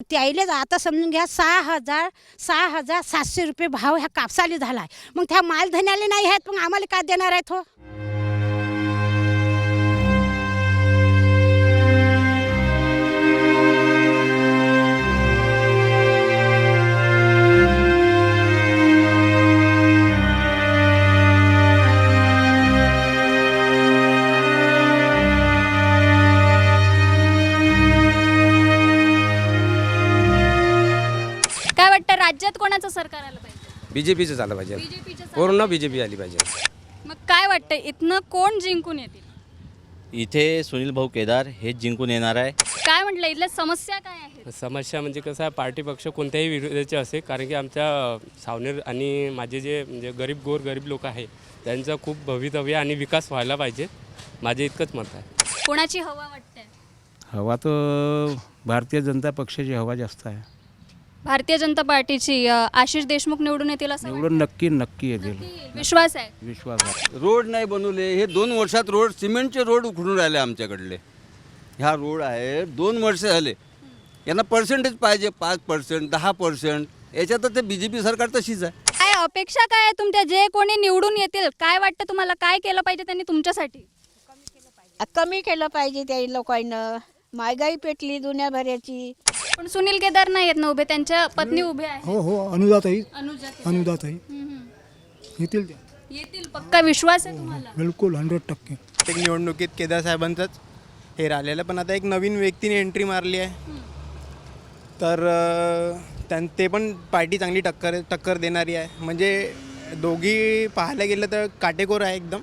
त्याईले आता समजून घ्या 6,700 रुपये भाव ह्या कापसाला झाला आहे. मग त्या मालधन्याले नाही आहेत, मग आम्हाला काय देणार आहेत हो? काय वाटतं राज्यात कोणाचं सरकार आलं पाहिजे? बीजेपीचं झालं पाहिजे. बीजेपीचं पूर्ण बीजेपी आली पाहिजे. मग काय वाटतं इथनं कोण जिंकून येतील? इथे सुनील भाऊ केदार हेच जिंकून येणार आहे. काय म्हटलं इथल्या समस्या काय आहेत? समस्या म्हणजे कसं आहे, पार्टी पक्ष कोणत्याही विरोधाचे असे, कारण की आमच्या सावनेर आणि माझे जे म्हणजे गरीब लोक आहे त्यांचं खूप भवितव्य आणि विकास व्हायला पाहिजे. माझे इतकंच मत आहे. कोणाची हवा वाटते? हवा तर भारतीय जनता पक्षाची हवा जास्त आहे. भारतीय जनता पार्टीची आशिष देशमुख निवडून येतील असं निवडून नक्की येतील. वाटतं? विश्वास आहे. विश्वास आहे. रोड नाही बनवले. हे 2 वर्षात रोड, सिमेंटचे रोड उखडून राहिले आमच्याकडले. ह्या रोड आहे 2 वर्ष झाले. यांना पर्सेंटेज पाहिजे 5%, 10%. याच्यात तर ते बीजेपी सरकार तशीच आहे. काय अपेक्षा काय आहे तुमच्या? जे कोणी निवडून येतील काय वाटतं तुम्हाला, काय केलं पाहिजे त्यांनी तुमच्यासाठी? कमी केलं पाहिजे त्या लोकांना. महागाई पेटली दुनियाभराची. पण सुनील केदार नाही आहेत ना उभे, त्यांच्या पत्नी उभे आहेत. हो अनुजाताई अनुजाताई. येतील त्या येतील पक्का विश्वास आहे तुम्हाला? बिलकुल 100%. प्रत्येक निवडणुकीत केदार साहेबांचंच हे राहिलेलं, पण आता एक नवीन व्यक्तीने एंट्री मारली आहे तर ते पण पार्टी चांगली टक्कर देणारी आहे. म्हणजे दोघी पाहायला गेलं तर काटेकोर आहे एकदम.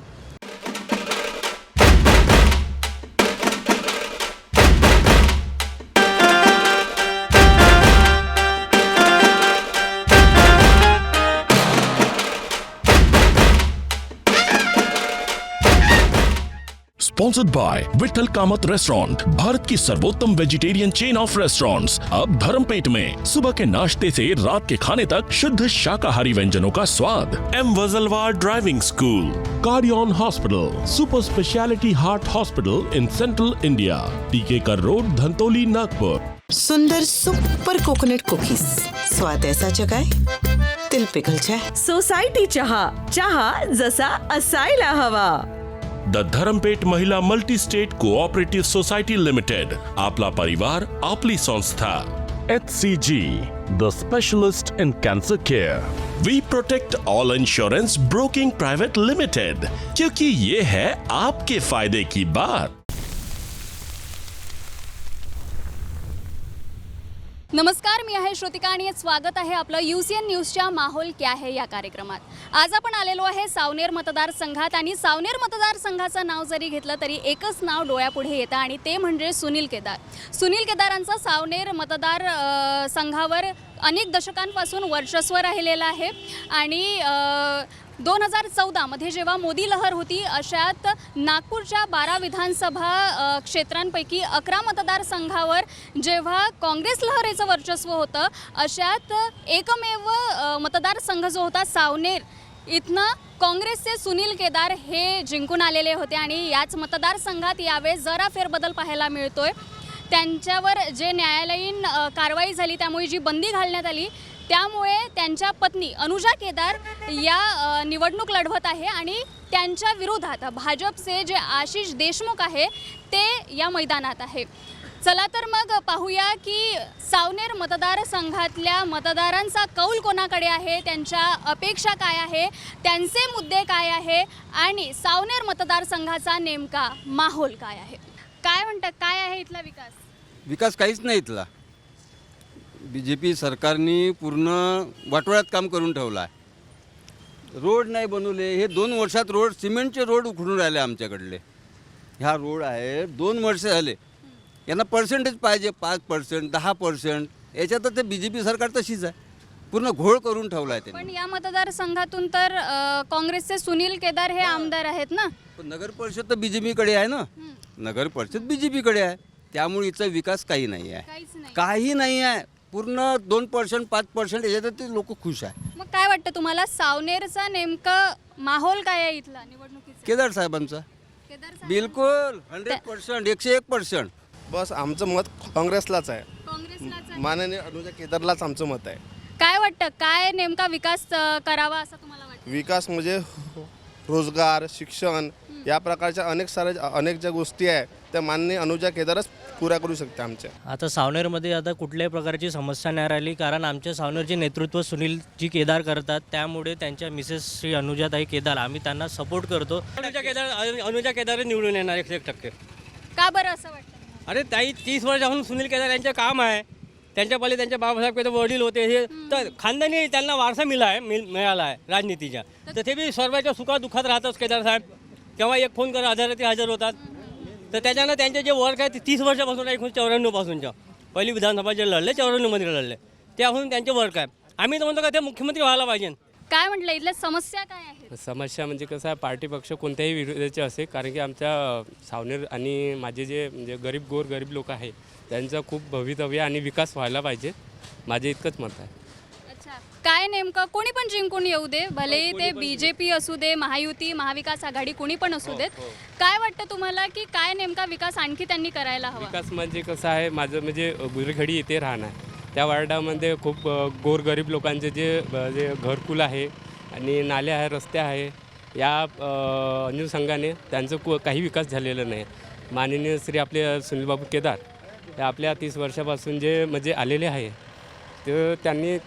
Sponsored by Vithal Kamat restaurant, Bharat की सर्वोत्तम वेजिटेरियन चेन ऑफ रेस्टोरेंट्स अब धर्मपेट में। सुबह के नाश्ते से रात के खाने तक शुद्ध शाकाहारी व्यंजनों का स्वाद। M Wajalwar driving school, Cardion hospital, super speciality heart hospital in central India, Tikekar road, Dhantoli, Nagpur. सुंदर सुपर कोकोनट कुकीज, स्वाद ऐसा जगाए तिल पिघल जाए। सोसायटी चहा, चहा जसा असायला हवा। The Dharampeth Mahila multi state cooperative society limited, आपला परिवार आपली संस्था। HCG, the specialist in cancer care. We protect all insurance broking private limited, क्योंकि ये है आपके फायदे की बात। नमस्कार, मी आहे श्रुतिका आणि स्वागत आहे आपलं UCN न्यूजच्या माहोल क्या है या कार्यक्रमात। आज आपण आलेलो आहे सावनेर मतदारसंघात आणि सावनेर मतदारसंघाचं नाव जरी घेतलं तरी एकच नाव डोळ्यापुढे येतं आणि ते म्हणजे सुनील केदार। सुनील केदारांचं सावनेर मतदार संघावर अनेक दशकांपासून वर्चस्व राहिलेलं आहे आणि 2014 मध्ये जेव्हा मोदी लहर होती अशात नागपूरच्या 12 विधानसभा क्षेत्रांपैकी 11 मतदारसंघावर जेव्हा काँग्रेस लहरेचं वर्चस्व होतं अशात एकमेव मतदारसंघ जो होता सावनेर, इथनं काँग्रेसचे सुनील केदार हे जिंकून आलेले होते आणि याच मतदारसंघात यावेळेस जरा फेरबदल पाहायला मिळतोय। त्यांच्यावर जे न्यायालयीन कारवाई झाली त्यामुळे जी बंदी घालण्यात आली त्यामुळे त्यांच्या पत्नी अनुजा केदार या निवडणूक लढवत आहे आणि त्यांच्या विरोधात भाजपचे जे आशिष देशमुख आहे ते या मैदानात आहे। चला तर मग पाहूया की सावनेर मतदारसंघातल्या मतदारांचा कौल कोणाकडे आहे, त्यांच्या अपेक्षा काय आहे, त्यांचे मुद्दे काय आहे आणि सावनेर मतदारसंघाचा नेमका माहोल काय आहे। काय म्हणतात, काय आहे इथला विकास? विकास काहीच नाही इथला. बीजेपी सरकारने पूर्ण वाटोळ्यात काम करून ठेवलं आहे. रोड नाही बनवले. हे 2 वर्षात रोड, सिमेंटचे रोड उखडून राहिले आमच्याकडले. ह्या रोड आहे 2 वर्ष झाले. यांना पर्सेंटेज पाहिजे 5%, 10%. याच्यात तर ते बीजेपी सरकार तशीच आहे. पूर्ण घोळ करून ठेवला आहे त्यांनी. पण या मतदारसंघातून तर काँग्रेसचे सुनील केदार हे आमदार आहेत ना. पण नगर परिषद तर बीजेपीकडे आहे ना. नगर परिषद बीजेपीकडे आहे. त्यामुळे इथचा विकास काही नाही आहे. काही नाही आहे. पूर्ण 2%, 5% याच्यात ते लोक खुश आहे. मग काय वाटतं तुम्हाला सावनेरचा नेमकं माहोल काय आहे इथला निवडणुकीचा? केदार साहेबांचा बिलकुल 100%, 101%. बस आमचं मत काँग्रेसलाच आहे. काँग्रेसलाच माननीय अनुजा केदारलाच आमचं मत आहे. काय वाटतं, काय नेमका विकास करावा असं तुम्हाला वाटतं? विकास म्हणजे रोजगार, शिक्षण या प्रकारच्या अनेक ज्या गोष्टी आहे त्या माननीय अनुजा केदारच पुऱ्या करू शकते आमच्या. आता सावनेरमध्ये आता कुठल्याही प्रकारची समस्या नाही राहिली, कारण आमच्या सावनेरचे नेतृत्व सुनीलजी केदार करतात. त्यामुळे त्यांच्या मिसेस श्री अनुजाताई केदार, आम्ही त्यांना सपोर्ट करतो. अनुजा केदार निवडून येणार 100%. का बरं असं वाटतं? अरे ताई, 30 वर्षापासून सुनील केदार यांचं काम आहे. त्यांच्या पहिले त्यांचे बाबासाहेब केदार वडील होते, हे तर खानदानी त्यांना वारसा मिळाला आहे राजनीतीच्या. तर ते बी सर्वांच्या सुखादुःखात राहतात केदार साहेब. केव्हा एक फोन करा हजर होतात. तर त्याच्यानं त्यांचे जे वर्क आहे ते 30 वर्षापासून 1994 पहिली विधानसभा जे लढले 94मध्ये लढले त्यापासून त्यांचे वर्क आहे. आम्ही तर म्हणतो का ते मुख्यमंत्री व्हायला पाहिजे. काय म्हटलं, इथल्या समस्या काय आहेत? समस्या म्हणजे कसं आहे, पार्टी पक्ष कोणत्याही विरोधाचे असे, कारण की आमच्या सावनेर आणि माझे जे म्हणजे गरीब लोक आहे त्यांचं खूप भवितव्य आणि विकास व्हायला पाहिजे. माझे इतकंच मत आहे. अच्छा, काय नेमकं कोणी पण जिंकून येऊ दे, भले ते BJP असू दे, महायुती, महाविकास आघाडी, कोणी पण असू देत, काय वाटतं तुम्हाला की काय नेमका विकास आणखी त्यांनी करायला हवा? विकास म्हणजे कसं आहे, माझं म्हणजे गुजरखेडी येथे राहणं आहे. त्या वार्डामध्ये खूप गोरगरीब लोकांचे जे घरकुल आहे आणि नाले आहे, रस्ते आहे, या अनुषंगाने त्यांचं काही विकास झालेला नाही. माननीय श्री आपले सुनीलबाबू केदार हे आपल्या 30 वर्षापासून जे म्हणजे आलेले आहे, तर त्यांनी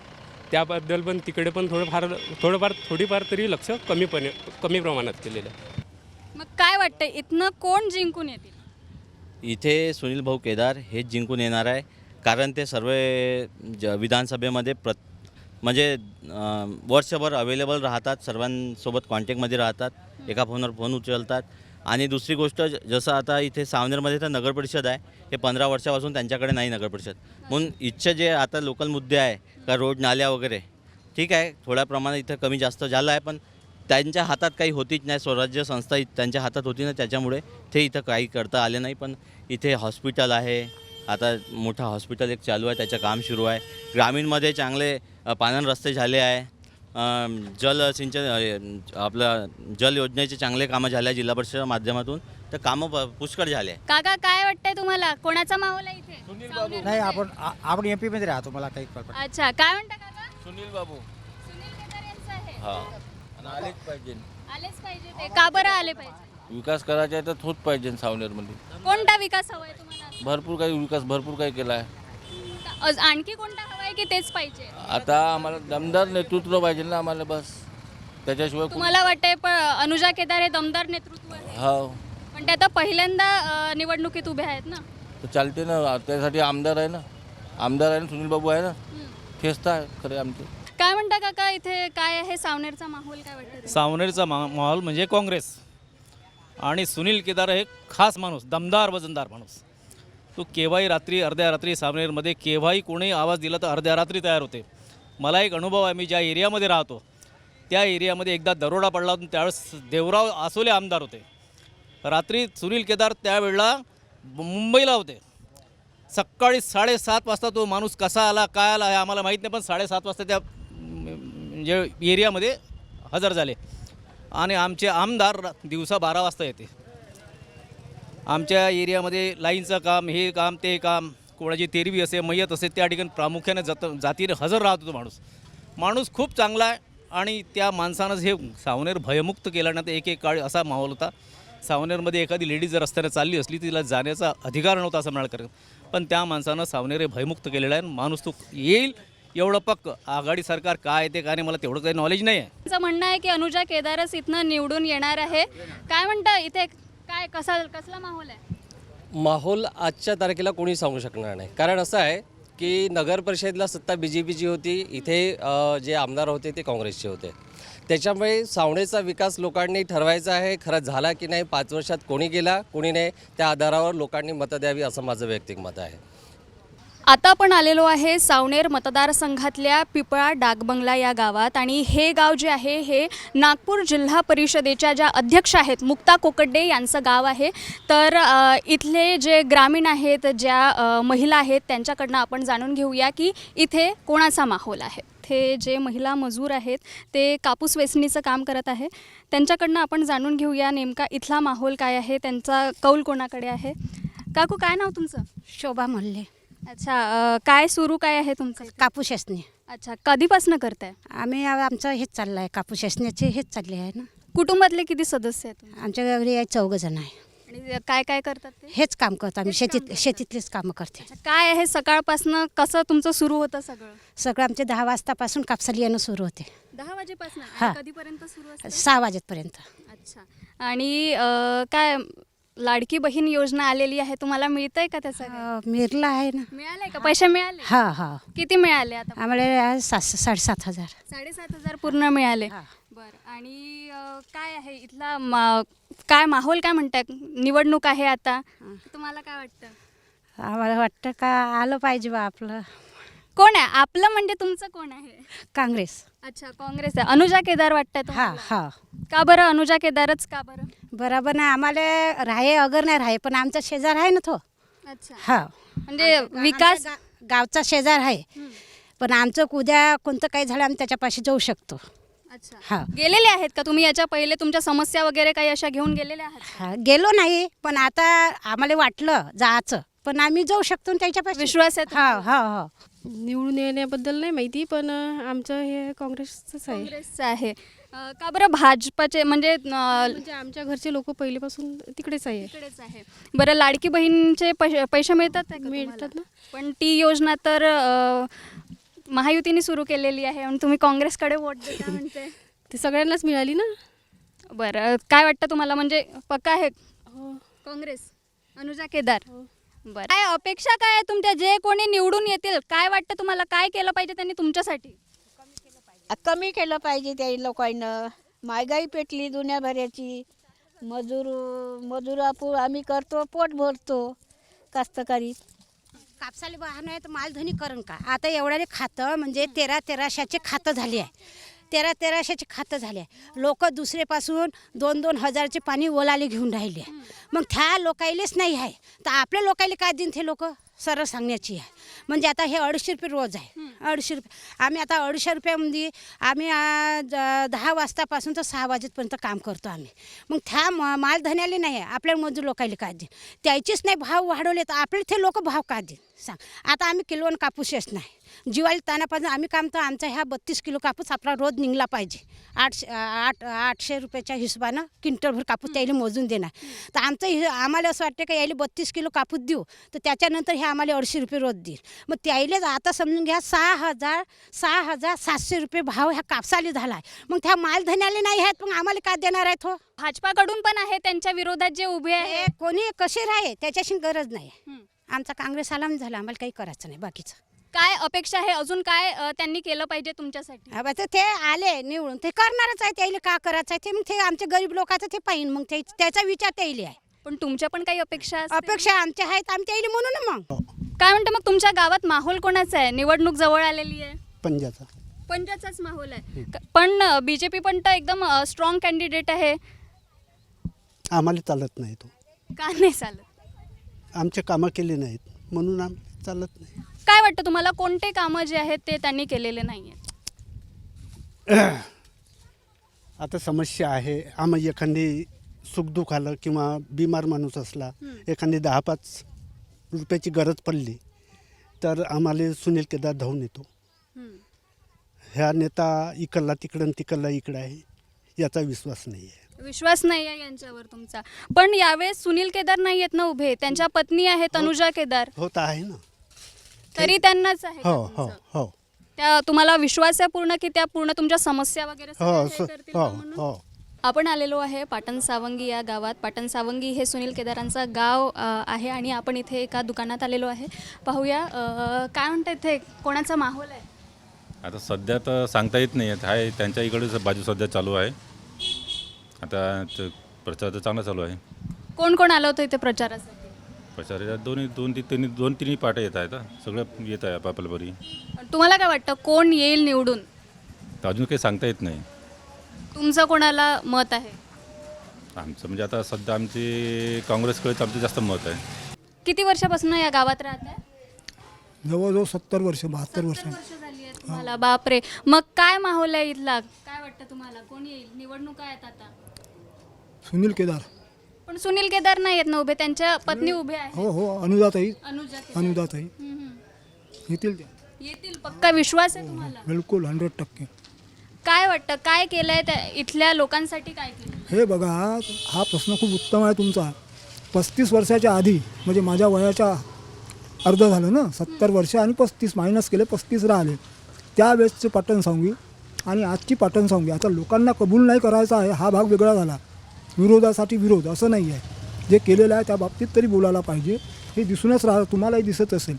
त्याबद्दल पण तिकडे पण थोडीफार तरी लक्ष कमी प्रमाणात केलेलं आहे. मग काय वाटतं, इथनं कोण जिंकून येतील? इथे सुनील भाऊ केदार हेच जिंकून येणार आहे, कारण ते सर्व विधानसभेमध्ये म्हणजे वर्षभर अवेलेबल राहतात, सर्वांसोबत कॉन्टॅक्टमध्ये राहतात, एका फोनवर फोन उचलतात. आणि दुसरी गोष्ट, जसं आता इथे सावनेरमध्ये तर नगरपरिषद आहे, हे 15 वर्षापासून त्यांच्याकडे नाही नगरपरिषद. म्हणून इच्छा जे आता लोकल मुद्दे आहे का रोड नाल्या वगैरे, ठीक आहे, थोड्या प्रमाणात इथं कमी जास्त झालं आहे, पण त्यांच्या हातात काही होतीच नाही. स्वराज्य संस्था त्यांच्या हातात होती ना, त्याच्यामुळे ते इथं काही करता आले नाही. पण इथे हॉस्पिटल आहे, आता मोठा हॉस्पिटल एक चालू आहे, त्याचं काम सुरू आहे. ग्रामीणमध्ये चांगले पाणन रस्ते झाले आहे, आपलं जल योजनेचे चांगले कामं झाले आहे जिल्हा परिषद माध्यमातून, तर कामं पुष्कळ झाले आहे. काका, काय वाटतंय तुम्हाला, कोणाचा माहोल आहे इथे? नाही, आपण MP मध्ये राहतो, मला काही कळत नाही. अच्छा, काय म्हणता काका? सुनील बाबू सुनील केदार यांचं आहे. हां, आलेच पाहिजे. आलेच पाहिजे ते. का बरं आले पाहिजे? विकास करायचा आहे तर तोच पाहिजे सावनेरमध्ये. कोणता विकास हवाय तुम्हाला? भरपूर काही केला आहे. आणखी कोणता हवाय की तेच पाहिजे? आता आम्हाला दमदार नेतृत्व पाहिजे ना आम्हाला, बस त्याच्याशिवाय तुम्हाला वाटतंय अनुजा केदार हे दमदार नेतृत्व आहे? हो, पण ते आता पहिल्यांदा निवडणुकीत उभे आहेत ना. तर चालते ना, त्यासाठी आमदार आहे ना सुनील बाबू आहे ना, तेच तर खरे आमचे. काय म्हणता काका, इथे काय आहे सावनेरचा माहोल, काय वाटतं? सावनेरचा माहोल म्हणजे काँग्रेस आणि सुनील केदार हे खास माणूस, दमदार वजनदार माणूस. तो केव्हाही रात्री अर्ध्या रात्री सावनेरमध्ये केव्हाही कोणी आवाज दिला तर अर्ध्या रात्री तयार होते. मला एक अनुभव आहे, मी ज्या एरियामध्ये राहतो त्या एरियामध्ये एकदा दरोडा पडला होता, त्यावेळेस देवराव आसोले आमदार होते. रात्री सुनील केदार त्यावेळेला मुंबईला होते. सकाळी 7:30 वाजता तो माणूस कसा आला काय आला हे आम्हाला माहीत नाही, पण 7:30 वाजता त्या म्हणजे एरियामध्ये हजर झाले. आणि आमचे आमदार दिवसा 12 वाजता येते. आमच्या एरियामध्ये लाईनचं काम, हे काम, ते काम, कोणाची तेरवी असे, मयत असे, त्या ठिकाणी प्रामुख्याने जातीने हजर राहत होतो माणूस खूप चांगला आहे. आणि त्या माणसानंच हे सावनेर भयमुक्त केल्यानंतर एक काळ असा माहोल होता, सावनेरमध्ये एखादी लेडीज जर रस्त्याने चालली असली तिला जाण्याचा अधिकार नव्हता असं म्हणाल, पण त्या माणसानं सावनेर हे भयमुक्त केलेलं आहे. माणूस तो येईल एवढं पक्क. आघाडी सरकार काय ते काय नाही, मला तेवढं काही नॉलेज नाही आहे. माझं म्हणणं आहे की अनुजा केदारच इथनं निवडून येणार आहे. काय म्हणता, इथे काय कसला माहोल आहे? माहोल आजच्या तारखेला कोणी सांगू शकणार नाही, कारण असं आहे की नगर परिषदेला सत्ता BJPची होती, इथे जे आमदार होते ते काँग्रेसचे होते. त्याच्यामुळे सावनेरचा विकास लोकांनी ठरवायचा आहे, खरं झाला की नाही, 5 वर्षात कोणी केला कोणी नाही, त्या आधारावर लोकांनी मतं द्यावी असं माझं वैयक्तिक मत आहे. आता आपण आलेलो आहे सावनेर मतदारसंघातल्या पिपळा डाकबंगला या गावात. आणि हे गाव जे आहे हे नागपूर जिल्हा परिषदेच्या ज्या अध्यक्ष आहेत मुक्ता कोकड्डे यांचं गाव आहे. तर इथले जे ग्रामीण आहेत, ज्या महिला आहेत, त्यांच्याकडनं आपण जाणून घेऊया की इथे कोणाचा माहोल आहे. हे जे महिला मजूर आहेत ते कापूस वेचणीचं काम करत आहे. त्यांच्याकडनं आपण जाणून घेऊया नेमका इथला माहोल काय आहे, त्यांचा कौल कोणाकडे आहे. काकू, काय नाव तुमचं? शोभा मोल्ले. अच्छा, काय सुरू काय आहे तुमचं? कापूस असणे अच्छा, कधीपासून करताय? आम्ही आमचं हेच चाललं आहे, कापूस असण्याचे हेच चालले आहे ना. कुटुंबातले किती सदस्य आहेत तुम्ही? आमच्या घरी 14 जण आहे. आणि काय काय करतात ते? हेच काम करतो आम्ही, शेतीतलेच कामं करते. अच्छा, काय आहे सकाळपासनं कसं तुमचं सुरू होतं सगळं? सगळं आमचे 10 वाजतापासून कापसाला येणं सुरू होते. 10 वाजेपासून हा. कधीपर्यंत सुरू असतं? 6 वाजेपर्यंत. अच्छा, आणि काय लाडकी बहीण योजना आलेली आहे, तुम्हाला मिळतंय का त्याचं काय? मिरला आहे ना. मिळालंय का? पैसे मिळाले? हा हा, किती मिळाले आता? आम्हाला 7,500 7,500 पूर्ण मिळाले. हा. बरं, आणि काय आहे इथला काय माहोल काय म्हणताय? निवडणूक आहे आता, तुम्हाला काय वाटतं? आम्हाला वाटतं का आलं पाहिजे बा आपलं कोण आहे आपलं? म्हणजे तुमचं कोण आहे? काँग्रेस. अच्छा, काँग्रेस आहे. अनुजा केदार वाटतंय हा तुम्हाला? हा, का बरं अनुजा केदारच का बरं? बराबर ना, आम्हाला राहे अगर नाही राहे, पण आमचा शेजार आहे ना तो. अच्छा, हा, म्हणजे विकास. गावचा शेजार आहे, पण आमचं उद्या कोणतं काही झालं आम्ही त्याच्यापाशी जाऊ शकतो. अच्छा, हा. गेलेले आहेत का तुम्ही याच्या पहिले? तुमच्या समस्या वगैरे काही अशा घेऊन गेलेल्या आहात? हा, गेलो नाही, पण आता आम्हाला वाटलं जायचं, पण आम्ही जाऊ शकतो त्याच्यापाशी. विश्वास आहे हा हा हा. निवडून येण्याबद्दल नाही माहिती, पण आमचं हे काँग्रेसचंच आहे. काँग्रेसचं आहे. का बरं भाजपाचे म्हणजे म्हणजे आमच्या घरचे लोक पहिलेपासून तिकडेच आहे. इकडेच आहे. बरं, लाडकी बहीणचे पैसे मिळतात का तुम्हाला? मिळतात ना. पण ती योजना तर महायुतीने सुरू केलेली आहे आणि तुम्ही काँग्रेसकडे वोट देता म्हणते. ते सगळ्यांनाच मिळाली ना. बरं, काय वाटतं तुम्हाला? म्हणजे पक्का आहे काँग्रेस, अनुजा केदार? बरं, काय अपेक्षा काय आहे तुमच्या? जे कोणी निवडून येतील, काय वाटतं तुम्हाला? काय केलं पाहिजे त्यांनी तुमच्यासाठी? कमी केलं पाहिजे त्या लोकांना. महागाई पेटली दुनियाभराची. मजूर आम्ही करतो, पोट भरतो कास्तकारी. कापसाले वाहन आहे तर मालधनी करण का? आता एवढ्याने खातं म्हणजे 1300चे खातं झाले आहे. 1300चे खातं झाले आहे. लोक दुसरेपासून 2-2 हजारचे पाणी ओलाले घेऊन राहिले. मग त्या लोकायलेच नाही आहे तर आपल्या लोकायले काय देईन ते लोक? सरळ सांगण्याची आहे. म्हणजे आता हे 250 रुपये रोज आहे. 250 रुपये आम्ही आता 250 रुपयामध्ये आम्ही 10 वाजतापासून तर 6 वाजेपर्यंत काम करतो आम्ही. मग त्या मालधन्याले नाही आहे, आपल्या मजूर लोकायले काय देईन? त्याचेच नाही भाव वाढवले तर आपले ते लोक भाव का देईन सांग? आता आम्ही किलोन कापूसच नाही, जिवाली तानापासून आम्ही काम तर आमचा ह्या 32 किलो कापूस आपला रोज निघला पाहिजे. 800 रुपयाच्या हिशोबानं क्विंटलभर कापूस त्याला मोजून देणार. तर आमचं आम्हाला असं वाटतं का यायला 32 किलो कापूस देऊ तर त्याच्यानंतर हे आम्हाला 250 रुपये रोज देईल. मग त्याईलेच आता समजून घ्या 6,700 रुपये भाव ह्या कापसाला झाला आहे. मग त्या मालधन्याला नाही आहेत, मग आम्हाला काय देणार आहे तो? भाजपाकडून पण आहे, त्यांच्या विरोधात जे उभे आहे. कोणी कसे राहे त्याच्याशी गरज नाही. आमचा काँग्रेस आला झाला, आम्हाला काही करायचं नाही बाकीचं. काय अपेक्षा आहे अजून? काय त्यांनी केलं पाहिजे तुमच्यासाठी? हा, तर ते आले निवडून, ते करणारच आहे. त्याला का करायचं आहे ते मग ते आमच्या गरीब लोकांचं ते पाहिजे. मग त्याचा विचार त्याला आहे. पण तुमच्या पण काही अपेक्षा असतील? अपेक्षा आमच्या आहेत, आम्ही त्याला म्हणू ना. मग काय म्हणते मग तुमच्या गावात माहोल कोणाचा आहे? निवडणूक जवळ आलेली आहे. पंजाचा. पंजाचाच माहोल आहे. पण बीजेपी पण तर एकदम स्ट्रॉंग कॅन्डिडेट आहे. आम्हाला चालत नाही तो. का नाही चालत? आमचे कामं केले नाहीत म्हणून आम्ही चालत नाही. काय वाटतं तुम्हाला, कोणते कामं जे आहेत ते त्यांनी केलेले नाही आहेत? आता समस्या आहे. आम्ही एखादी सुखदुःख आलं किंवा बिमार माणूस असला, एखादी 10-5 रुपयाची गरज पडली तर आम्हाला सुनील केदार धावून येतो. ह्या नेता इकडला तिकडं तिकडला इकडं आहे याचा विश्वास नाही आहे. विश्वास नाही आहे यांच्यावर तुमचा. पण यावेळेस सुनील केदार नाही आहेत ना उभे, त्यांच्या पत्नी आहेत अनुजा केदार. होत आहे ना. तरी त्यांनाच आहे का हो हो तुमचं? हो त्या तुम्हाला विश्वास आहे पूर्ण की त्या पूर्ण तुमच्या समस्या वगैरे सगळ्या हे करतील हो का म्हणून? हो. आपण आलेलो आहे पाटण सावंगी या गावात. पाटण सावंगी हे सुनील केदारांचं गाव आहे आणि आपण इथे एका दुकानात आलेलो आहे. पाहूया काय म्हणतात इथे कोणाचा माहोल आहे. आता सध्या तर सांगता येत नाही आहे. त्यांच्या इकडे बाजू सध्या चालू आहे. आता प्रचार तर चांगला चालू आहे. कोण कोण आलं होतं इथे प्रचारासाठी? प्रचार दोन तिन्ही पार्ट्या येत आहेत. सगळं येत आहे आपापल्या बरी. तुम्हाला काय वाटतं कोण येईल निवडून? तर अजून काही सांगता येत नाही. तुमचं कोणाला मत आहे? आमचं म्हणजे आता सध्या आमची काँग्रेसकडेच आमचं जास्त मत आहे. किती वर्षापासून या गावात राहताय? जवळजवळ 70 वर्ष 72 वर्ष झाली आहे तुम्हाला. बापरे. मग काय माहोल आहे इथला? काय वाटतं तुम्हाला कोण येईल? निवडणूक आहेत आता. सुनील केदार. पण सुनील केदार नाही आहेत ना उभे, त्यांच्या पत्नी उभे आहेत. हो हो अनुजाताई अनुजा केदार. अनुजाताई येतील त्या येतील, पक्का विश्वास आहे तुम्हाला? बिलकुल 100%. काय वाटतं, काय केलंय त्या इथल्या लोकांसाठी, काय केलं? हे बघा, हा प्रश्न खूप उत्तम आहे तुमचा. 35 वर्षाच्या आधी म्हणजे माझ्या वयाच्या अर्ध झालं ना, 70 वर्ष आणि 35 मायनस केले, 35 राहिले. त्यावेळेसचे पाटणसावंगी आणि आजची पाटणसावंगी, आता लोकांना कबूल नाही करायचा आहे, हा भाग वेगळा झाला. विरोधासाठी विरोध असं नाही आहे. जे केलेलं आहे त्या बाबतीत तरी बोलायला पाहिजे. हे दिसूनच तुम्हालाही दिसत असेल.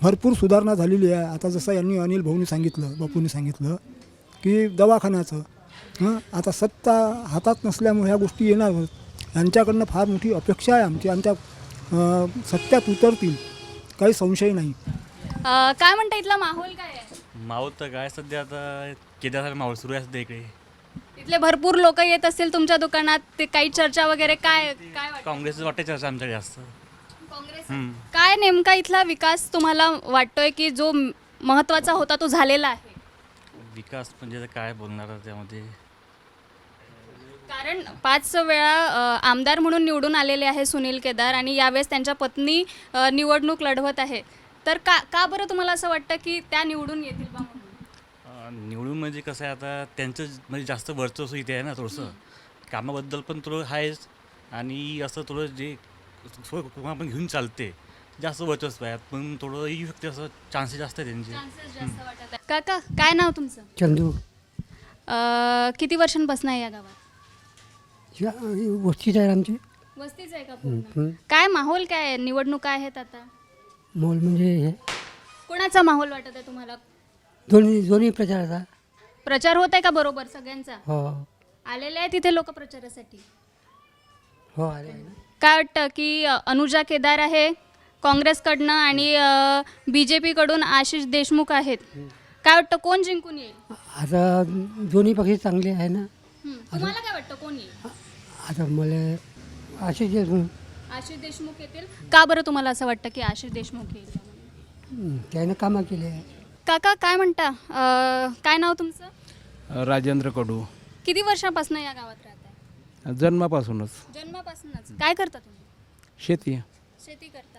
भरपूर सुधारणा झालेली आहे. आता जसं यांनी अनिल भाऊनी सांगितलं, बापूंनी सांगितलं की दवाखान्याचं आता सत्ता हातात नसल्यामुळे ह्या गोष्टी येणार. यांच्याकडनं फार मोठी अपेक्षा आहे आमची आणि त्या सत्यात उतरतील, काही संशय नाही. काय म्हणता, इथला माहोल काय आहे? माहोल तर काय सध्या आता केदार माहोल सुरू आहे सध्या इकडे. इथले भरपूर लोक येत असतील तुमच्या दुकानात, ते काही चर्चा वगैरे काय काय वाटतं? काँग्रेसचं वाटते चर्चा आमच्याकडे जास्त. काँग्रेस काय नेमका इथला विकास तुम्हाला वाटतोय की जो महत्त्वाचा होता तो झालेला आहे? विकास म्हणजे आता काय बोलणार त्यामध्ये. कारण 5 वेळा आमदार म्हणून निवडून आलेले आहे सुनील केदार आणि यावेळेस त्यांच्या पत्नी निवडणूक लढवत आहे. तर का बरं तुम्हाला असं वाटतं की त्या निवडून येतील बा म्हणून? निवडून म्हणजे कसं आहे आता त्यांचं म्हणजे जास्त वर्चस्व इथे आहे ना थोडंसं. कामाबद्दल पण थोडं आहेच आणि असं थोडं जे आपण घेऊन चालते जास्त वर्चस्व आहे, पण थोडं येऊ शकते असं चान्सेस जास्त आहे त्यांचे. काका, काय नाव तुमचं? चंदू. किती वर्षांपासून आहे या गावात? वस्तीच आहे आमची. वस्तीच आहे का पूर्ण? काय माहोल काय आहे? निवडणुका आहेत आता. मोल म्हणजे हे कोणाचा माहोल वाटत आहे तुम्हाला? दोन्ही प्रचाराचा. प्रचार होत आहे का बरोबर सगळ्यांचा? हो आलेले आहे तिथे लोक प्रचारासाठी? हो आले. काय वाटतं की अनुजा केदार आहे काँग्रेसकडनं आणि BJP कडून आशिष देशमुख आहेत, काय वाटतं कोण जिंकून येईल? आता दोन्ही पक्ष चांगले आहे ना. तुम्हाला काय वाटतं कोण येईल? आता मला आशिष देशमुख येतील. का बरं तुम्हाला असं वाटतं की आशिष देशमुख येईल? त्यानं कामं केले आहे. काका, काय म्हणता, काय नाव तुमचं? राजेंद्र कडू. किती वर्षापासून या गावात राहताय? जन्मापासूनच. जन्मापासूनच. काय करता तुम्ही? शेती. शेती करता.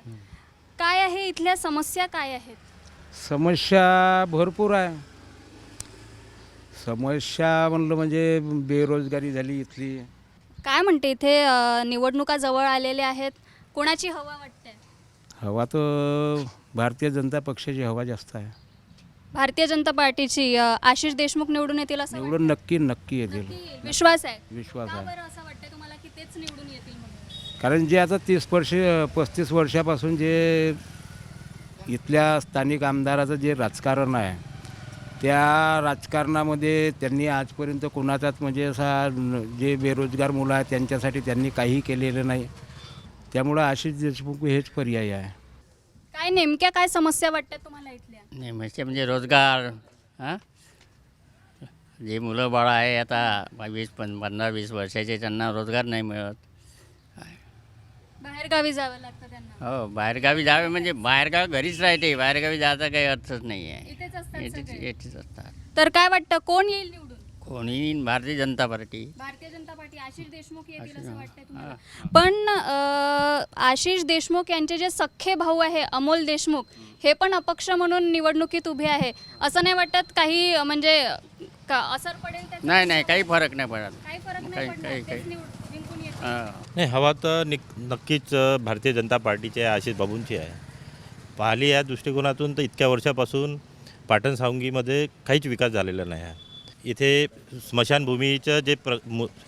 काय आहे इथल्या समस्या, काय आहेत? समस्या भरपूर आहे. समस्या म्हणलं म्हणजे बेरोजगारी झाली इथली. काय म्हणते इथे निवडणुका जवळ आलेल्या आहेत, कोणाची हवा वाटते? हवा तर भारतीय जनता पक्षाची हवा जास्त आहे. भारतीय जनता पार्टीची. आशिष देशमुख निवडून येतील असं निवडून नक्की येतील. विश्वास आहे? विश्वास का आहे. बरं असं वाटतं तुम्हाला की तेच निवडून येतील म्हणून? कारण जे आता 35 वर्षापासून जे इथल्या स्थानिक आमदाराचं जे राजकारण आहे, त्या राजकारणामध्ये त्यांनी आजपर्यंत कोणाचाच म्हणजे असा जे बेरोजगार मुलं आहेत त्यांच्यासाठी त्यांनी काही केलेलं नाही. त्यामुळं आशिष देशमुख हेच पर्याय आहे. काय नेमक्या काय समस्या वाटतात तुम्हाला इथल्या? नेमके म्हणजे रोजगार. जे मुलं बाळं आहे आता 15-20 वर्षाचे, त्यांना रोजगार नाही मिळत. बाहेरगावी जावं लागतं त्यांना. हो, बाहेरगावी जावे म्हणजे बाहेरगावी घरीच राहते, बाहेरगावी जायचा काही अर्थच नाही आहे. इथेच असतात सगळे. येथेच असतात. तर काय वाटतं कोण येईल निवडून? कोणी भारतीय जनता पार्टी. भारतीय जनता पार्टी. आशिष देशमुख येतील असं वाटतंय तुम्हाला? पण आशिष देशमुख यांचे जे सख्खे भाऊ आहे अमोल देशमुख, हे पण अपक्ष म्हणून निवडणुकीत उभे आहे. असं नाही वाटत काही म्हणजे असर पडेल त्याचा? नाही, काही फरक नाही पडत. काही फरक नाही पडणार, तेच जिंकून येतील. नाही, हवा तर नक्कीच भारतीय जनता पार्टीची आहे, आशिष बाबूंची आहे. पाहिली या दृष्टिकोनातून तर इतक्या वर्षापासून पाटणसावंगीमध्ये काहीच विकास झालेला नाही आहे. इथे स्मशानभूमीचं जे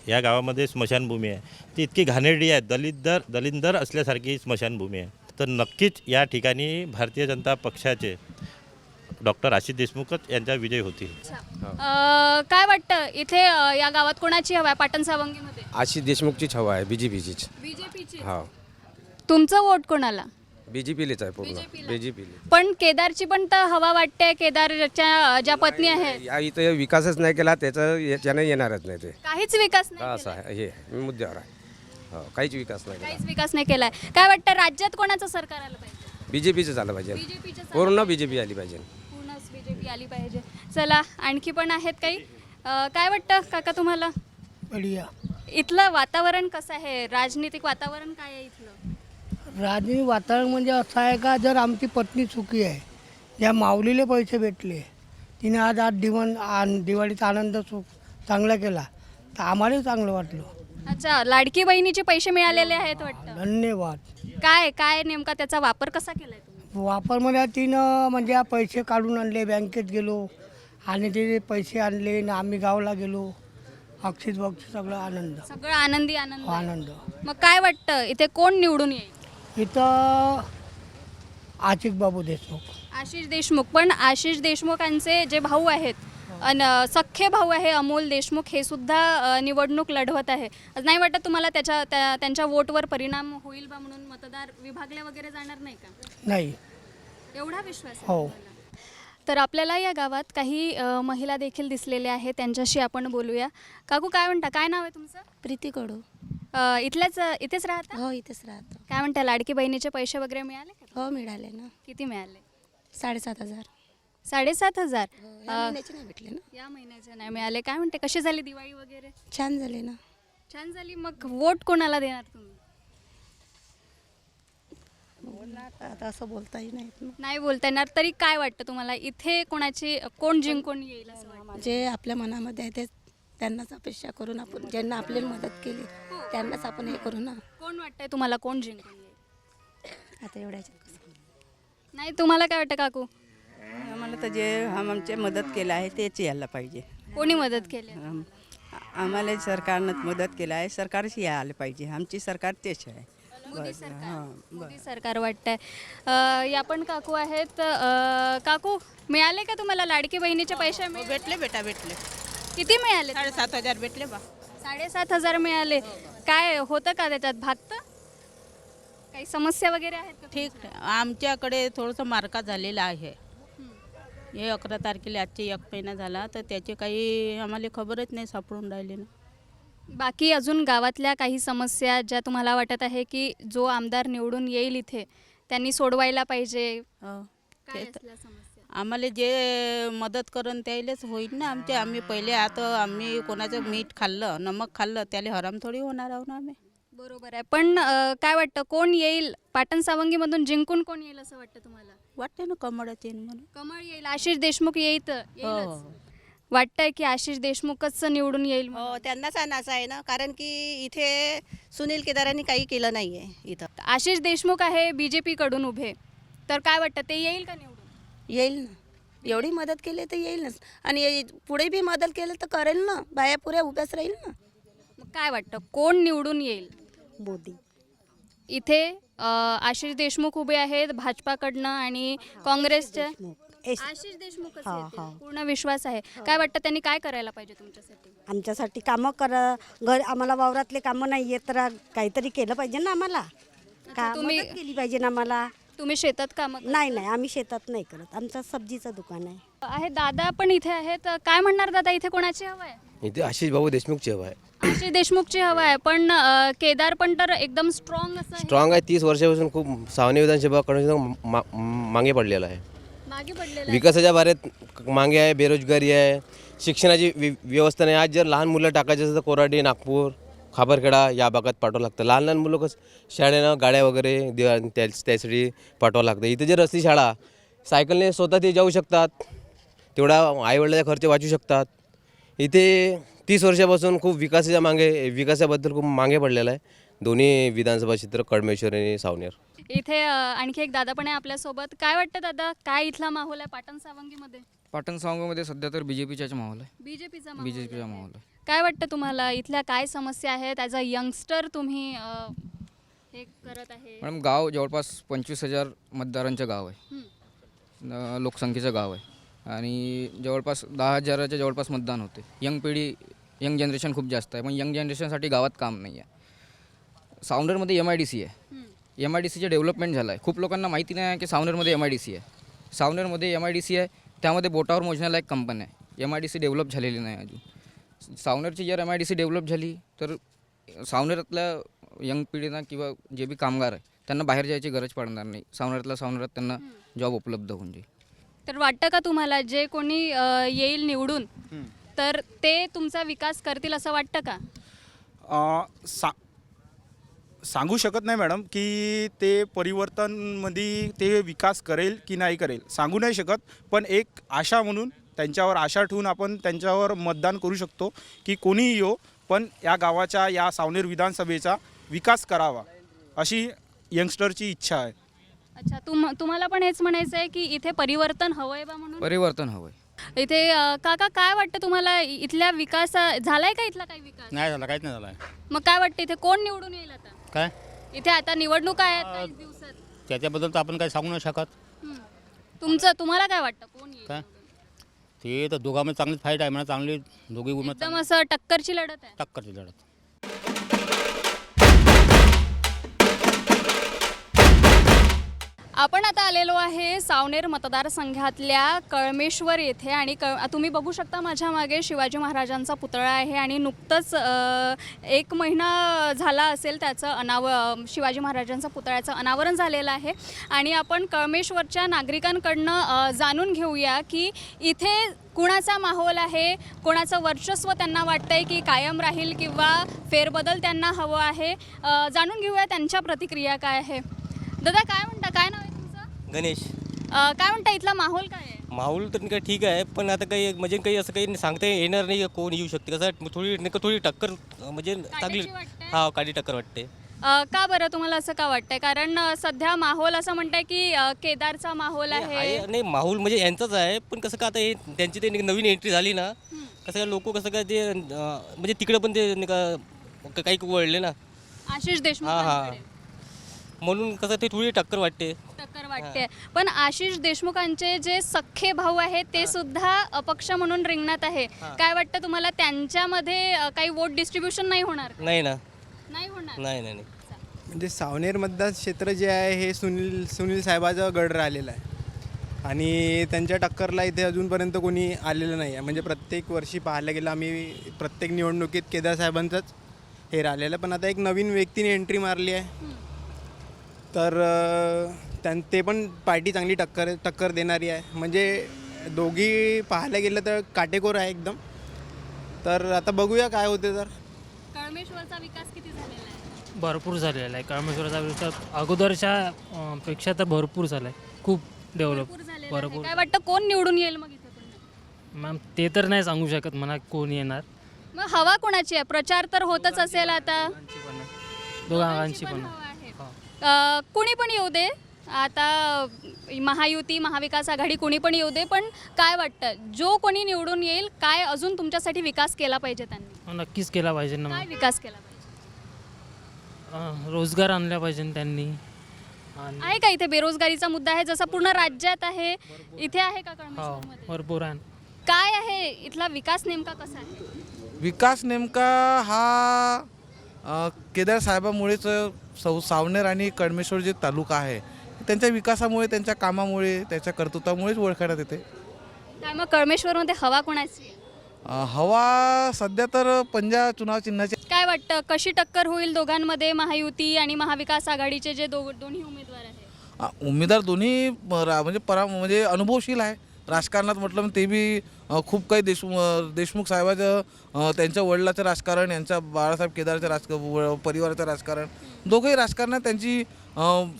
या गावामध्ये स्मशानभूमी आहे ती इतकी घाणेरडी आहे, दलिंदर असल्यासारखी स्मशानभूमी आहे. तर नक्कीच या ठिकाणी भारतीय जनता पक्षाचे डॉक्टर आशिष देशमुखच यांचा विजय होतील. काय वाटतं इथे या गावात कोणाची हवा आहे पाटणसावंगीमध्ये? आशिष देशमुखचीच हवा आहे, BJPचीच. BJPची. हो, तुमचं वोट कोणाला? BJPलाच आहे पूर्ण. BJP. पण केदारची पण तर हवा वाटते. केदारच्या ज्या पत्नी आहेत, या इथं विकासच नाही केला, त्यानं येणारच नाही. ते काहीच विकास नाही असं आहे, हे मुद्द्यावर आहे. हो, काहीच विकास नाही केला. काहीच विकास नाही केलाय. काय वाटतं राज्यात कोणाचं सरकार आलं पाहिजे? BJPचं झालं पाहिजे. BJPचं पूर्ण BJP आली पाहिजे. पूर्णच BJP आली पाहिजे. चला, आणखी पण आहेत काही. काय वाटतं काका तुम्हाला? बढिया. इथलं वातावरण कसं आहे, राजनीतिक वातावरण काय आहे इथलं? राजनीतिक वातावरण म्हणजे असं आहे का, जर आमची पत्नी चुकी आहे, ज्या माऊलीले पैसे भेटले, तिने आज दिवाळीचा आनंद चांगला केला, तर आम्हालाही चांगलं वाटलं. अच्छा, लाडकी बहिणीचे पैसे मिळालेले आहेत वाटतं. धन्यवाद. काय नेमका त्याचा वापर कसा केलाय तुम्ही? वापरमध्ये तिनं म्हणजे पैसे काढून आणले, बँकेत गेलो आणि ते पैसे आणले ना, आम्ही गावाला गेलो, अक्षित बक्षित सगळं आनंद. सगळं आनंदी आनंद आहे. आनंद. मग काय वाटतं इथे कोण निवडून येईल? इथं आशिष बाबू देशमुख. आशिष देशमुख. पण आशिष देशमुखांचे जे भाऊ आहेत, सख्खे भाऊ आहे अमोल देशमुख, हे सुद्धा निवडणूक लढवत आहे. नाही वाटत तुम्हाला त्यांच्या वोटवर परिणाम होईल बा म्हणून मतदार विभागल्या वगैरे जाणार नाही का? नाही. एवढा विश्वास आहे हो. तर आपल्याला या गावात काही महिला देखील दिसलेल्या आहेत, त्यांच्याशी आपण बोलूया. काकू काय म्हणता, काय नाव आहे तुमचं? प्रीती कडू. इथेच राहता? हो, इथेच राहतो. काय म्हणता, लाडकी बहिणीचे पैसे वगैरे मिळाले का? हो, मिळाले ना. किती मिळाले? 7,500. 7,500. या महिन्याचे नाही भेटले ना. या महिन्याचे नाही मिळाले. काय म्हणते, कशी झाली दिवाळी वगैरे? छान झाले ना. छान झाली. मग वोट कोणाला देणार तुम्ही? आता असं बोलताही नाहीत ना. नाही बोलता येणार. तरी काय वाटतं तुम्हाला, इथे कोण जिंकून येईल असं वाटतं? जे आपल्या मनामध्ये आहे ते त्यांनाच अपेक्षा करून आपण, ज्यांना आपल्याला मदत केली त्यांनाच आपण हे करू ना. कोण वाटतंय तुम्हाला, कोण जिंकून येईल? आता एवढ्याच्या कसं. नाही, तुम्हाला काय वाटतं काकू? आम्हाला तर जे आमचे मदत केलं आहे तेच यायला पाहिजे. कोणी मदत केली? आम्हाला सरकारनं मदत केलं आहे, सरकारच यायला पाहिजे. आमची सरकार तेच आहे. मोदी सरकार. मोदी सरकार वाटतंय. या पण काकू आहेत. काकू, मिळाले का तुम्हाला लाडकी बहिणीचे पैसे? भेटले बेटा, भेटले. किती मिळाले? 7,500 भेटले बा. 7,500 मिळाले. काय होतं का त्याच्यात, भागतं? काही समस्या वगैरे आहेत का? ठीक, आमच्याकडे थोडंसं मार्का झालेला आहे. हे 11 तारखेला आजचे 1 महिना झाला, तर त्याचे काही आम्हाला खबरच नाही सापडून राहिले ना. बाकी अजून गावातल्या काही समस्या ज्या तुम्हाला वाटत आहे की जो आमदार निवडून येईल इथे त्यांनी सोडवायला पाहिजे? काय असल्या समस्या? आम्हाला जे मदत करून त्यालाच होईल ना. आम्ही पहिले आता आम्ही कोणाचं मीठ खाल्लं, नमक खाल्लं, त्याला हराम थोडी होणार आहो ना आम्ही. बरोबर आहे. पण काय वाटतं, कोण येईल पाटण सावंगीमधून जिंकून, कोण येईल असं वाटतं तुम्हाला? वाटते ना कमळच येईल म्हणून. कमळ येईल. आशिष देशमुख येईलच. वाटतंय की आशिष देशमुखच निवडून येईल? हो, त्यांनाच आणायचं आहे ना, कारण की इथे सुनील केदारांनी काही केलं नाही आहे इथं. आशिष देशमुख आहे BJP कडून उभे, तर काय वाटतं, ते येईल का निवडून? येईल ना. एवढी मदत केली तर येईलच, आणि पुढे बी मदत केली तर करेल ना. बाया पुऱ्या उभ्याच राहील ना. मग काय वाटतं, कोण निवडून येईल? मोदी. इथे आशिष देशमुख उभे आहेत भाजपाकडनं आणि काँग्रेसचे आशिष देशमुखच येतील. पूर्ण विश्वास आहे. काय वाटतं, त्यांनी काय करायला पाहिजे तुमच्यासाठी? आमच्यासाठी कामं आम्हाला वावरातले कामं नाही येत, तर काहीतरी केलं पाहिजे ना आम्हाला. तुम्ही मदत केली पाहिजे ना आम्हाला. तुम्ही शेतात काम? नाही, आम्ही शेतात नाही करत. आमचं सब्जीचं दुकान आहे. दादा पण इथे आहेत. काय म्हणणार दादा, इथे कोणाची हवा आहे? इथे आशिष भाऊ देशमुखची हवा आहे. आशिष देशमुखची हवा आहे. पण केदार पण तर एकदम स्ट्रॉंग असं स्ट्रॉंग आहे. 30 वर्षापासून खूप सावनी विधानसभा मागे पडलेला आहे. मागे पडलेला विकासाच्या बारेत मागे आहे. बेरोजगारी आहे, शिक्षणाची व्यवस्था नाही. आज जर लहान मुलं टाकायचं असेल तर कोराडी, नागपूर, खापरखेडा या भागात पाठवावं लागतं. लहान लहान मुलं कसं शाळेनं गाड्या वगैरे त्यासाठी पाठवावं लागतं. इथे जर असती शाळा, सायकलने स्वतः ते जाऊ शकतात, तेवढा आईवडिलाचा खर्च वाचू शकतात. इथे 30 वर्षापासून खूप विकासाबद्दल खूप मागे पडलेला आहे दोन्ही विधानसभा क्षेत्र, कडमेश्वर आणि सावनेर. इथे आणखी एक दादा पण आहे आपल्यासोबत. काय वाटतं दादा, काय इथला माहोल आहे पाटण सावंगीमध्ये? पाटण सावंगीमध्ये सध्या तर BJPचाच माहोल आहे. BJPचा माहोल आहे. काय वाटतं तुम्हाला, इथल्या काय समस्या आहेत? ॲज अ यंगस्टर तुम्ही हे करत आहे. मॅडम, गाव जवळपास 25,000 मतदारांचं गाव आहे, लोकसंख्येचं गाव आहे, आणि जवळपास 10,000च्या जवळपास मतदान होते. यंग जनरेशन खूप जास्त आहे, पण यंग जनरेशनसाठी गावात काम नाही आहे. सावनेरमध्ये MIDC आहे. MIDCचे डेव्हलपमेंट झालं आहे. खूप लोकांना माहिती नाही आहे की सावनेरमध्ये MIDC आहे. सावनेरमध्ये MIDC आहे, त्यामध्ये बोटावर मोजण्याला एक कंपनी आहे. MIDC डेव्हलप झालेली नाही अजून. सावनेरची जर MIDC डेव्हलप झाली तर सावनेरातल्या यंग पिढीना किंवा जे बी कामगार आहे त्यांना बाहेर जायची गरज पडणार नाही. सावनेरात त्यांना जॉब उपलब्ध होऊन जाईल. तर वाटतं का तुम्हाला, जे कोणी येईल निवडून तर ते तुमचा विकास करतील असं वाटतं का? सांगू शकत नाही मॅडम की ते परिवर्तनमध्ये ते विकास करेल की नाही करेल, सांगू नाही शकत. पण एक आशा म्हणून त्यांच्यावर आशा ठेवून आपण त्यांच्यावर मतदान करू शकतो की कोणीही येऊ, पण या गावाच्या, या सावनेर विधानसभेचा विकास करावा अशी यंगस्टरची इच्छा आहे. अच्छा, तुम्हाला पण हेच म्हणायचं आहे की इथे परिवर्तन हवं आहे बा म्हणून? परिवर्तन हवं आहे. इथे काका काय वाटतं तुम्हाला, इथल्या विकास झालाय का इथला काही विकास? नाही झाला, काहीच नाही झाला. मग काय वाटतं इथे कोण निवडून येईल आता? काय इथे आता निवडणूक आहेत काही दिवसात. त्याच्याबद्दल तर आपण काही सांगू नाही शकत. तुम्हाला काय वाटतं कोण येईल? काय ते तर दोघांमध्ये चांगली फाईट आहे म्हणा, चांगली दोघी एकदम असं टक्करची लढत आहे. टक्करची लढत. आपण आता आलेलो आहे सावनेर मतदारसंघातल्या कळमेश्वर येथे आणि तुम्ही बघू शकता माझ्या मागे शिवाजी महाराजांचा पुतळा आहे आणि नुकतंच 1 महिना झाला असेल त्याचं शिवाजी महाराजांचा पुतळ्याचं अनावरण झालेलं आहे. आणि आपण कळमेश्वरच्या नागरिकांकडनं जाणून घेऊया की इथे कुणाचा माहोल आहे, कोणाचं वर्चस्व त्यांना वाटतंय की कायम राहील किंवा फेरबदल त्यांना हवं आहे. जाणून घेऊया त्यांच्या प्रतिक्रिया काय आहे. दादा काय म्हणता, काय नाव आहे तुमचं? गणेश. काय म्हणता इथला माहोल काय आहे? माहोल तर काय ठीक आहे, पण आता काही म्हणजे काही असं काही सांगता येणार नाही कोण येऊ शकते. कसं थोडी टक्कर म्हणजे चांगली, हा काडी टक्कर वाटते. का बरं तुम्हाला असं का वाटतंय? कारण सध्या माहोल असं म्हणताय की केदारचा माहोल आहे. नाही, माहोल म्हणजे यांचाच आहे, पण कसं का आता हे त्यांची ते नवीन एंट्री झाली ना, कसं काय लोक कसं काय ते म्हणजे तिकडे पण ते काही वळले ना, आशिष देशमुख. हां, म्हणून कसं ते थोडी टक्कर वाटते. पण आशिष देशमुखांचे जे सख्खे भाऊ आहेत ते सुद्धा अपक्ष म्हणून रिंगणात आहे. काय वाटतं तुम्हाला, त्यांच्यामध्ये काही वोट डिस्ट्रीब्युशन नाही होणार? नाही ना, नाही होणार. नाही. म्हणजे सावनेर मतदार क्षेत्र जे आहे हे सुनील साहेबाचं गड राहिलेलं आहे आणि त्यांच्या टक्करला इथे अजूनपर्यंत कोणी आलेलं नाही आहे. म्हणजे प्रत्येक वर्षी पाहायला गेलं आम्ही, प्रत्येक निवडणुकीत केदार साहेबांचंच हे राहिलेलं. पण आता एक नवीन व्यक्तीने एंट्री मारली आहे, तर ते पण पार्टी चांगली टक्कर देणारी आहे. म्हणजे दोघी पाहायला गेलं तर काटेकोर आहे एकदम. तर आता बघूया काय होते. तर कळमेश्वरचा विकास किती झालेला आहे? भरपूर झालेला आहे. कळमेश्वरचा विकास अगोदरच्या पेक्षा तर भरपूर झाला आहे, खूप डेव्हलप. भरपूर. काय वाटतं कोण निवडून येईल मग इथे पण? मॅम ते तर नाही सांगू शकत म्हणा कोण येणार. मग हवा कोणाची आहे? प्रचार तर होतच असेल आता. दोघांची पण कुणी पण येऊ दे, आता महायुती, महाविकास आघाडी कुणी पण येऊ दे, पण काय वाटतं जो कोणी निवडून येईल काय अजून तुमच्यासाठी विकास केला पाहिजे त्यांनी? नक्कीच केला पाहिजे ना. काय विकास केला पाहिजे? रोजगार आणला पाहिजे त्यांनी. आहे का इथे बेरोजगारीचा मुद्दा आहे जसा पूर्ण राज्यात आहे, इथे आहे का कळमेश्वरमध्ये? भरपूर आहे. काय आहे इथला विकास नेमका कसा आहे? विकास नेमका हा केदार साहेबामुळेच सावनेर आणि कळमेश्वर जे तालुका आहे त्यांच्या विकासामुळे, त्यांच्या कामामुळे, त्याच्या कर्तृत्वामुळेच ओळखण्यात येते. काय मग कळमेश्वरमध्ये हवा कोणाची? हवा सध्या तर पंजा चुनाव चिन्हाचे. काय वाटतं कशी टक्कर होईल दोघांमध्ये, महायुती आणि महाविकास आघाडीचे जे दोन्ही उमेदवार आहेत? उमेदवार दोन्ही म्हणजे अनुभवशील आहे राजकारणात. म्हटलं ते बी खूप काही देशमुख साहेबाचं, त्यांच्या वडिलाचं राजकारण, यांच्या बाळासाहेब केदारचं परिवाराचं राजकारण, दोघंही राजकारणात त्यांची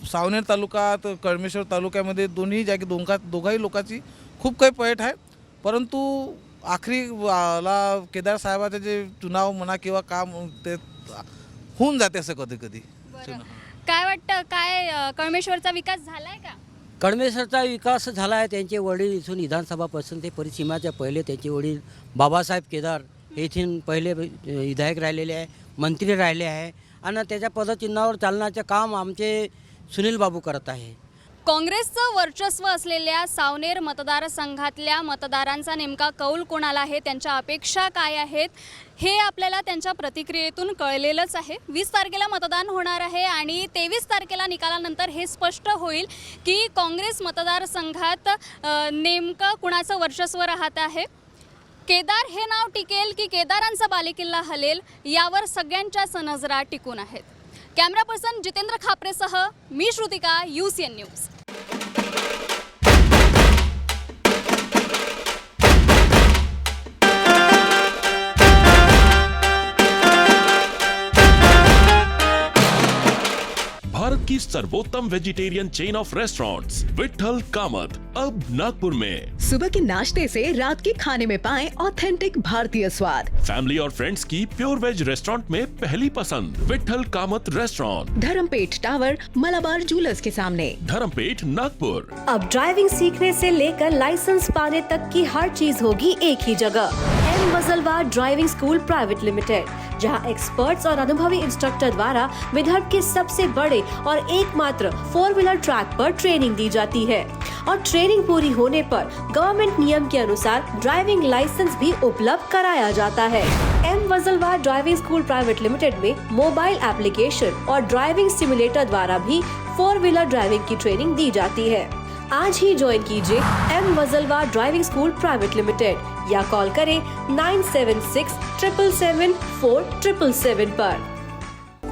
सावनेर तालुक्यात, कळमेश्वर तालुक्यामध्ये दोन्ही जागी दोघाही लोकांची खूप काही पैठ आहे. परंतु आखरीला केदार साहेबाचं जे चुनाव म्हणा किंवा काम ते होऊन जाते असं कधी कधी. काय वाटतं, काय कळमेश्वरचा विकास झालाय का? कळमेश्वरचा विकास झाला आहे. त्यांचे वडील इथून विधानसभापासून ते परिसीमाच्या पहिले त्यांचे वडील बाबासाहेब केदार हे इथून पहिले विधायक राहिलेले आहे, मंत्री राहिले आहे आणि त्याच्या पदचिन्हावर चालण्याचे काम आमचे सुनील बाबू करत आहे. काँग्रेसचं वर्चस्व असलेल्या सावनेर मतदारसंघातल्या मतदारांचा नेमका कौल कोणाला आहे, त्यांच्या अपेक्षा काय आहेत हे आपल्याला त्यांच्या प्रतिक्रियेतून कळलेलंच आहे. 20 तारखेला मतदान होणार आहे आणि 23 तारखेला निकालानंतर हे स्पष्ट होईल की काँग्रेस मतदारसंघात नेमकं कुणाचं वर्चस्व राहत आहे. केदार हे नाव टिकेल की केदारांचा बालेकिल्ला हलेल यावर सगळ्यांच्याच नजरा टिकून आहेत. कॅमेरा पर्सन जितेंद्र खापरेसह मी श्रुतिका, UCN न्यूज. की सर्वोत्तम vegetarian chain of restaurants Vitthal Kamat, अब नागपुर में। सुबह के नाश्ते से रात के खाने में पाएं ऑथेंटिक भारतीय स्वाद। फैमिली और फ्रेंड्स की प्योर वेज रेस्टोरेंट में पहली पसंद Vitthal Kamat restaurant, Dharampeth tower, Malabar jewellers के सामने, धर्मपेट, नागपुर। अब ड्राइविंग सीखने से लेकर लाइसेंस पाने तक की हर चीज होगी एक ही जगह। M Wajalwar driving school private limited, जहां एक्सपर्ट्स और अनुभवी इंस्ट्रक्टर द्वारा विदर्भ के सबसे बड़े और एकमात्र 4 व्हीलर ट्रैक पर ट्रेनिंग दी जाती है और ट्रेनिंग पूरी होने पर गवर्नमेंट नियम के अनुसार ड्राइविंग लाइसेंस भी उपलब्ध कराया जाता है। M Wajalwar driving school private limited में मोबाइल एप्लीकेशन और ड्राइविंग सिमुलेटर द्वारा भी 4 व्हीलर ड्राइविंग की ट्रेनिंग दी जाती है। आज ही ज्वाइन कीजिए M Wajalwar driving school private limited या कॉल करें 9767 777 4777 पर।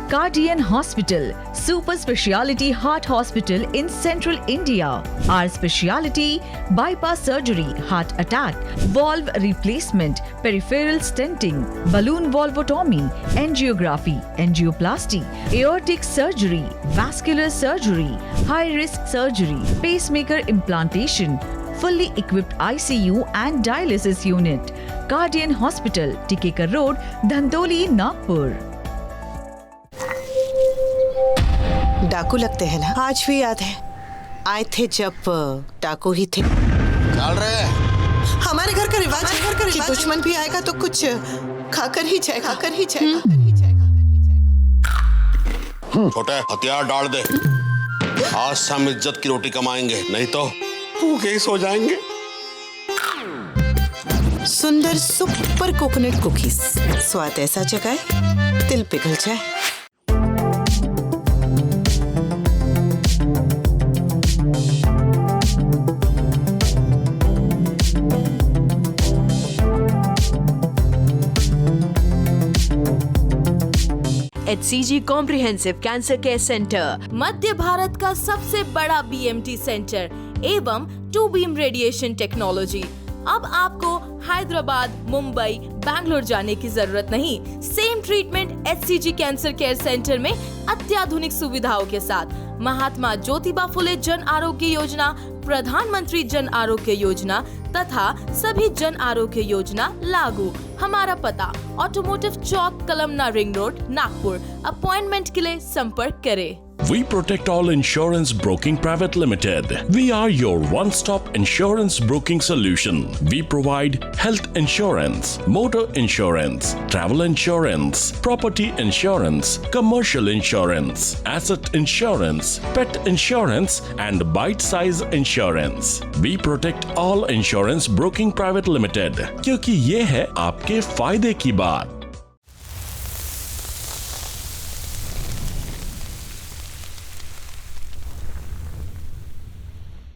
Guardian Hospital, super speciality heart hospital in central India. Our speciality: bypass surgery, heart attack, valve replacement, peripheral stenting, balloon valvotomy, angiography, angioplasty, aortic surgery, vascular surgery, high risk surgery, pacemaker implantation, fully equipped ICU and dialysis unit. Guardian Hospital, Tikekar Road, Dhandoli, Nagpur. डाकू लगते हैं ना, आज भी याद है आए थे जब डाकू ही थे। चल रहे हमारे घर का रिवाज है कि दुश्मन भी आएगा तो कुछ खाकर ही जाएगा, छोटे हथियार डाल दे, आज से हम इज्जत की रोटी कमाएंगे, नहीं तो भूखे ही सो जाएंगे। सुंदर सुपर कोकोनट कुकीज, स्वाद ऐसा जगाए दिल पिघल जाए। HCG comprehensive cancer care centre, मध्य भारत का सबसे बड़ा BMT सेंटर एवं 2 बीम रेडिएशन टेक्नोलॉजी। अब आपको हैदराबाद, मुंबई, बैंगलोर जाने की जरूरत नहीं। Same treatment HCG cancer care centre में अत्याधुनिक सुविधाओं के साथ। महात्मा ज्योतिबा फुले जन आरोग्य योजना, प्रधानमंत्री जन आरोग्य योजना तथा सभी जन आरोग्य योजना लागू। हमारा पता automotive chowk, Kalamna ring road, Nagpur. Appointment के लिए संपर्क करें। We protect all insurance broking private limited. We are your one-stop insurance broking solution. We provide health insurance, motor insurance, travel insurance, property insurance, commercial insurance, asset insurance, pet insurance and bite-size insurance. We protect all insurance broking private limited. क्योंकि ये है आपके फायदे की बात।